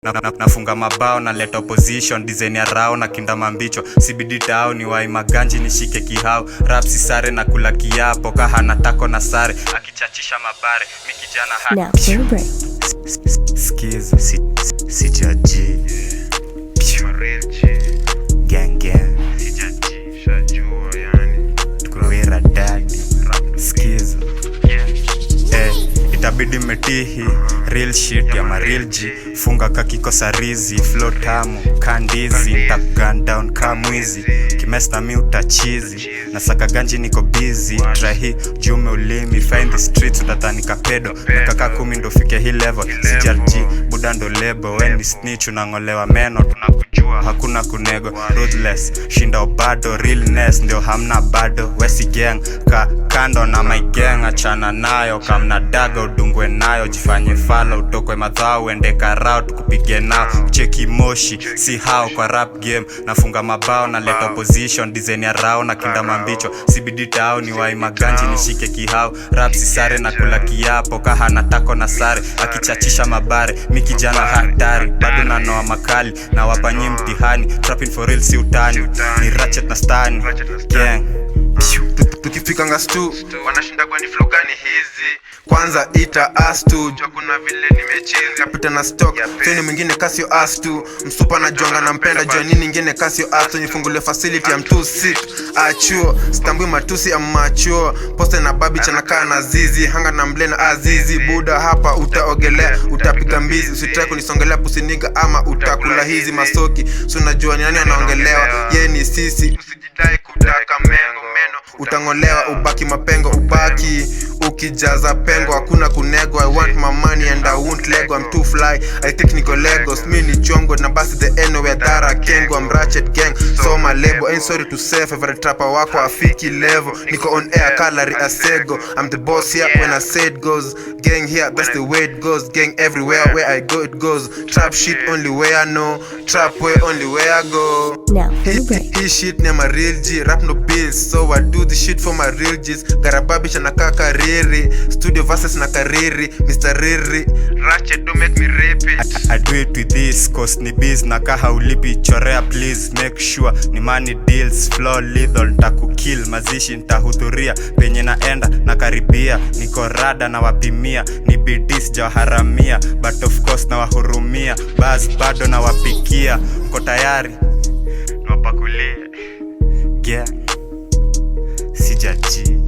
Nafunga mabao na leta opposition design ya rao na kinda mambicho CBD tao ni wai maganji nishike kihao rap si sare na kula kiapo kaha na tako na sare akichachisha mabare mikijana hati skiza CGRG Ratchet gang gang CGRG shajua yani tukuwera daddy skiza itabidi metihi real shit ya real G funga kakikosa rizi flow tamu kandizi nitakugun down kamwizi kimesta mi utachizi nasaka ganji niko busy try hii jume ulimi find the streets utatanika pedo mikaka 10 ndo fike hii level CGRG buda ndo lebo when snitch unangolewa meno tunakujua hakuna kunego ruthless shinda obado realness ndio hamna bado wesi gang kando na my gang achana nayo kamna daga udungwe nayo jifanye fala utokwe madhao uende karao tukupige nao cheki moshi si hao kwa rap game nafunga mabao na leta opposition design ya rao na kinda mambicho CBD tao ni wai maganji nishike kihao rap si sare na kula kiapo kaha na tako na sare akichachisha mabare mikijana hatari bado na noa makali na wapanyi mtihani trapping for real si utani ni Ratchet na Stanny gang tukifika ngastu wanashinda kwa ni flow gani hizi kwanza ita us tu jua kuna vile nimechill kapita na stock tena mwingine kasi yo us tu msupa na jonga na mpenda jua nini nyingine kasi yo us tu nifungule facility am too sick achuo stambui matusi am machuo poste na babi chanakaa na zizi hanga na mble na azizi buda hapa utaogelea utapiga mbizi usitrai kunisongelea pusiniga ama utakula hizi masoki so najua ni nani anaongelewa ye ni sisi usijidai kutaka mengo meno utangolewa ubaki mapengo ubaki ukijaza pengo hakuna kunego I want my money and I won't lego I'm too fly I technical legos mini chongo na basi the anywhere that I can go I'm Ratchet gang so my label ain't sorry to say favorite trapper wako afiki level niko on air calorie asego I'm the boss here when I say it goes gang here that's the way it goes gang everywhere where I go it goes trap shit only way I know trap way only way I go now he shit near my real G Rap Nd'o Bizz so I do the shit for my real G's garababi chana kariri studio versus na kariri Mr. Riri Ratchet don't make me repeat I do it with this cause ni biz na kaha ulipi chorea please make sure ni money deals flow lethal ntakukill mazishi ntahudhuria penye naenda na karibia niko rada na wapimia ni bidis jaharamia but of course na wahurumia buzz bado na wapikia mko tayari nawapakulia gang CGRG